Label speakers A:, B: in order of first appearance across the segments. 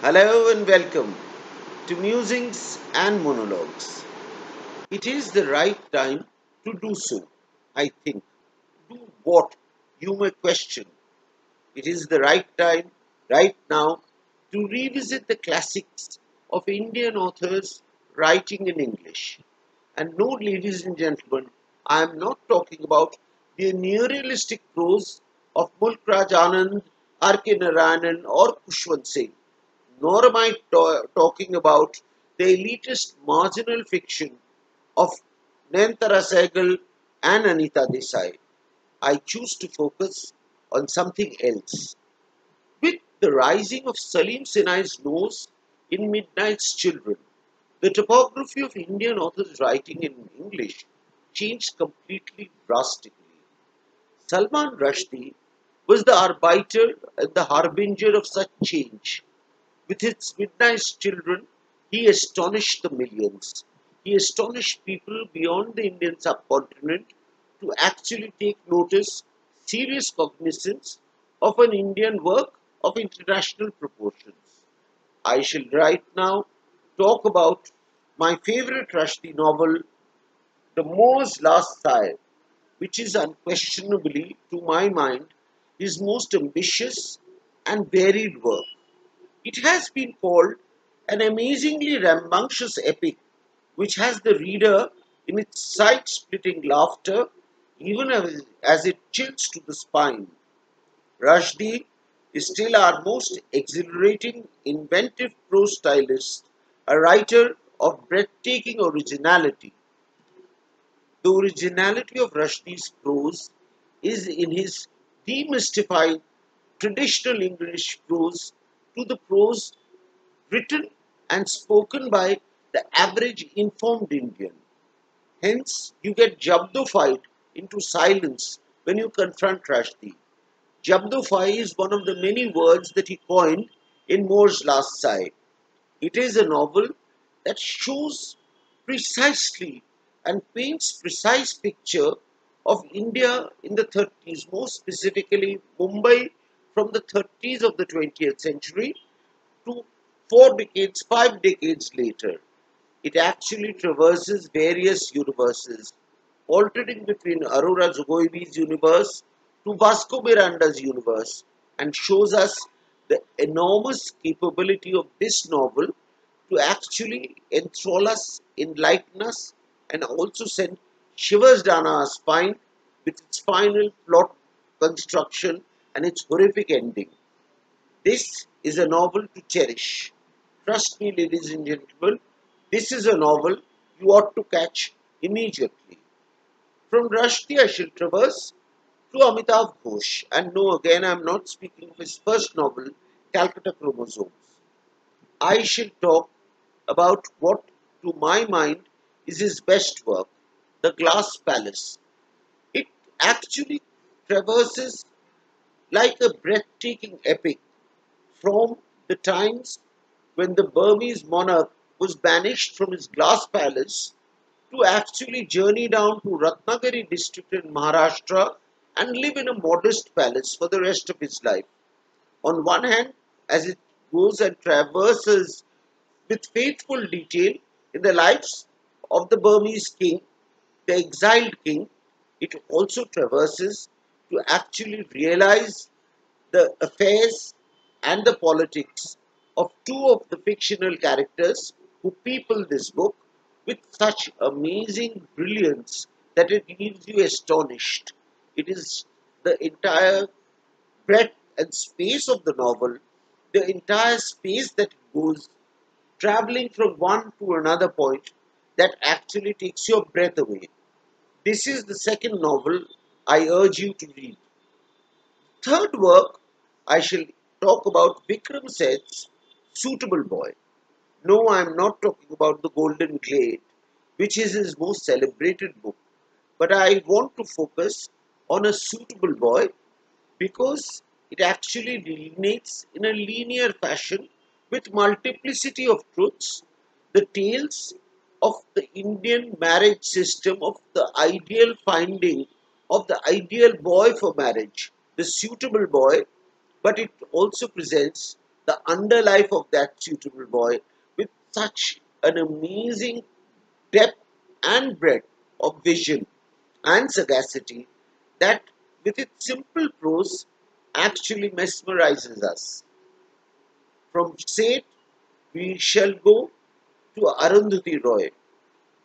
A: Hello and welcome to Musings and Monologues. It is the right time to do so, I think. Do what? You may question. It is the right time, right now, to revisit the classics of Indian authors writing in English. And no, ladies and gentlemen, I am not talking about the neorealistic prose of Mulk Raj Anand, R.K. Narayanan, or Kushwant Singh, nor am I talking about the elitist marginal fiction of Nayantara Sehgal and Anita Desai. I choose to focus on something else. With the rising of Salim Sinai's nose in Midnight's Children, the topography of Indian authors writing in English changed completely drastically. Salman Rushdie was the arbiter and the harbinger of such change. With his Midnight's Children, he astonished the millions. He astonished people beyond the Indian subcontinent to actually take notice, serious cognizance of an Indian work of international proportions. I shall right now talk about my favorite Rushdie novel, The Moor's Last Sigh, which is unquestionably, to my mind, his most ambitious and varied work. It has been called an amazingly rambunctious epic which has the reader in its side splitting laughter even as it chills to the spine. Rushdie is still our most exhilarating, inventive prose stylist, a writer of breathtaking originality. The originality of Rushdie's prose is in his demystifying traditional English prose to the prose written and spoken by the average informed Indian. Hence, you get jabdofied into silence when you confront Rushdie. Jabdofy is one of the many words that he coined in Moore's Last Sigh. It is a novel that shows precisely and paints precise picture of India in the 30s, more specifically Mumbai from the 30s of the 20th century to 4 decades, 5 decades later. It actually traverses various universes, alternating between Aurora Zugoibi's universe to Vasco Miranda's universe, and shows us the enormous capability of this novel to actually enthrall us, enlighten us, and also send shivers down our spine with its final plot construction and its horrific ending. This is a novel to cherish. Trust me, ladies and gentlemen, this is a novel you ought to catch immediately. From Rushdie, I shall traverse to Amitav Ghosh. And no, again, I am not speaking of his first novel, Calcutta Chromosomes. I shall talk about what, to my mind, is his best work, The Glass Palace. It actually traverses like a breathtaking epic from the times when the Burmese monarch was banished from his glass palace to actually journey down to Ratnagiri district in Maharashtra and live in a modest palace for the rest of his life. On one hand, as it goes and traverses with faithful detail in the lives of the Burmese king, the exiled king, it also traverses to actually realize the affairs and the politics of two of the fictional characters who people this book with such amazing brilliance that it leaves you astonished. It is the entire breadth and space of the novel, the entire space that it goes traveling from one to another point that actually takes your breath away. This is the second novel I urge you to read. Third work, I shall talk about Vikram Seth's Suitable Boy. No, I am not talking about The Golden Glade, which is his most celebrated book, but I want to focus on A Suitable Boy because it actually delineates in a linear fashion with multiplicity of truths the tales of the Indian marriage system of the ideal finding of the ideal boy for marriage, the suitable boy, but it also presents the underlife of that suitable boy with such an amazing depth and breadth of vision and sagacity that with its simple prose actually mesmerizes us. From Seth, we shall go to Arundhati Roy.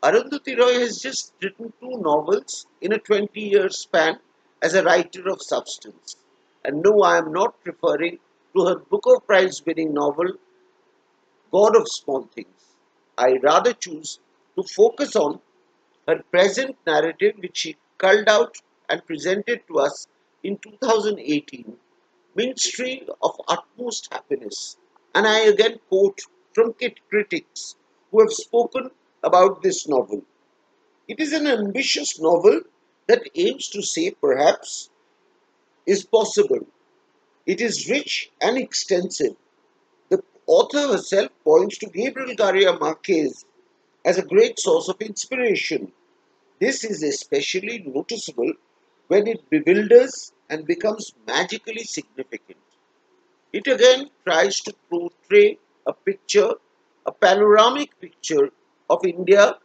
A: Arundhati Roy has just written two novels in a 20-year span as a writer of substance. And no, I am not referring to her Booker Prize winning novel God of Small Things. I rather choose to focus on her present narrative, which she culled out and presented to us in 2018, Minstrel of Utmost Happiness. And I again quote from critics who have spoken about this novel. It is an ambitious novel that aims to say, perhaps, is possible. It is rich and extensive. The author herself points to Gabriel Garcia Marquez as a great source of inspiration. This is especially noticeable when it bewilders and becomes magically significant. It again tries to portray a panoramic picture of India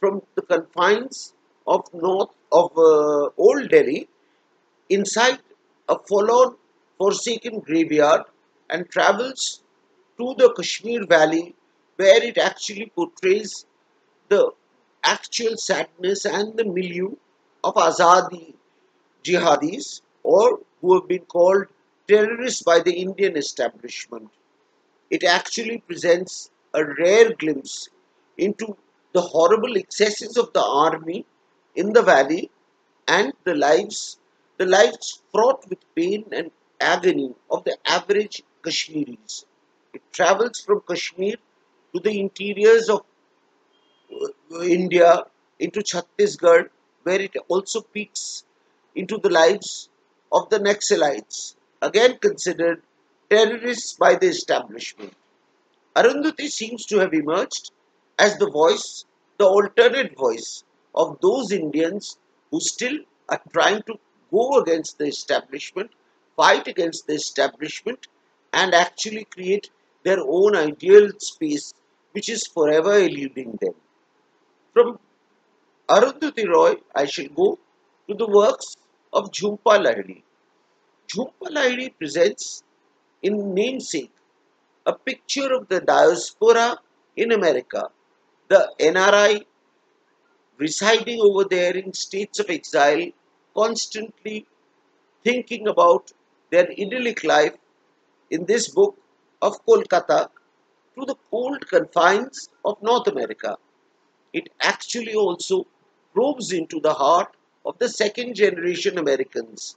A: from the confines of north of Old Delhi inside a forlorn, forsaken graveyard and travels to the Kashmir Valley where it actually portrays the actual sadness and the milieu of Azadi jihadis or who have been called terrorists by the Indian establishment. It actually presents a rare glimpse into the horrible excesses of the army in the valley and the lives fraught with pain and agony of the average Kashmiris. It travels from Kashmir to the interiors of India into Chhattisgarh, where it also peeks into the lives of the Naxalites, again considered terrorists by the establishment. Arundhati seems to have emerged as the voice, the alternate voice of those Indians who still are trying to go against the establishment, fight against the establishment, and actually create their own ideal space which is forever eluding them. From Arundhati Roy, I shall go to the works of Jhumpa Lahiri. Jhumpa Lahiri presents in Namesake a picture of the diaspora in America, the NRI residing over there in states of exile, constantly thinking about their idyllic life in this book of Kolkata to the cold confines of North America. It actually also probes into the heart of the second generation Americans.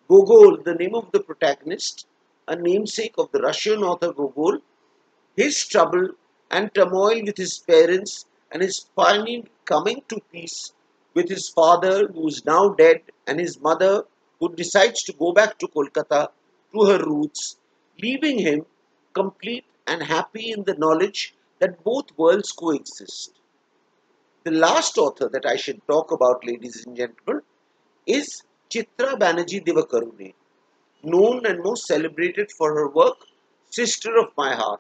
A: Gogol, the name of the protagonist, a namesake of the Russian author Gogol, his trouble and turmoil with his parents and his finally coming to peace with his father who is now dead and his mother who decides to go back to Kolkata to her roots, leaving him complete and happy in the knowledge that both worlds coexist. The last author that I should talk about, ladies and gentlemen, is Chitra Banerjee Divakarune, known and most celebrated for her work Sister of My Heart.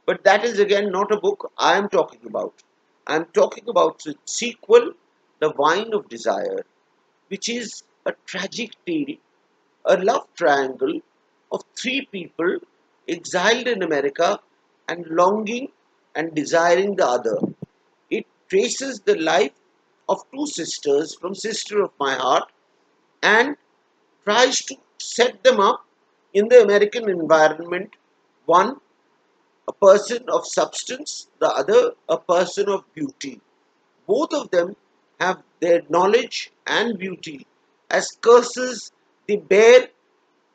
A: But that is again not a book I am talking about. I am talking about its sequel, The Wine of Desire, which is a tragic tale, a love triangle of three people exiled in America and longing and desiring the other. It traces the life of two sisters from Sister of My Heart and tries to set them up in the American environment. One, a person of substance, the other, a person of beauty. Both of them have their knowledge and beauty as curses they bear,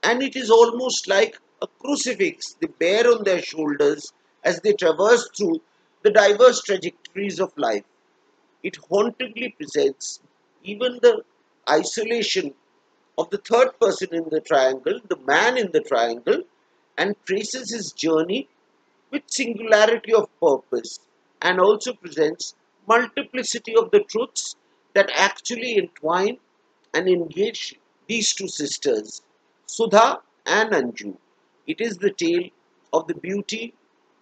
A: and it is almost like a crucifix they bear on their shoulders as they traverse through the diverse trajectories of life. It hauntingly presents even the isolation of the third person in the triangle, the man in the triangle, and traces his journey with singularity of purpose and also presents multiplicity of the truths that actually entwine and engage these two sisters, Sudha and Anju. It is the tale of the Beauty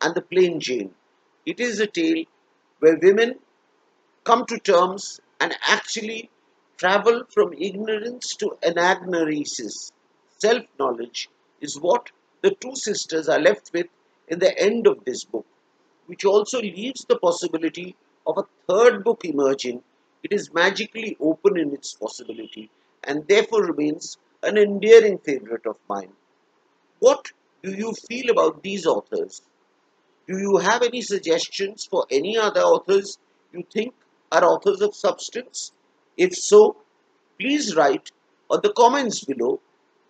A: and the Plain Jane. It is a tale where women come to terms and actually travel from ignorance to anagnoresis. Self knowledge is what the two sisters are left with in the end of this book, which also leaves the possibility of a third book emerging. It is magically open in its possibility and therefore remains an endearing favorite of mine. What do you feel about these authors? Do you have any suggestions for any other authors you think are authors of substance? If so, please write on the comments below.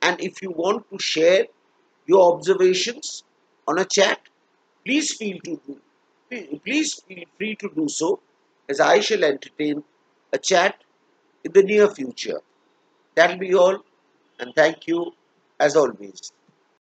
A: And if you want to share your observations on a chat, please feel to please feel free to do so, as I shall entertain a chat in the near future. That'll be all, and thank you as always.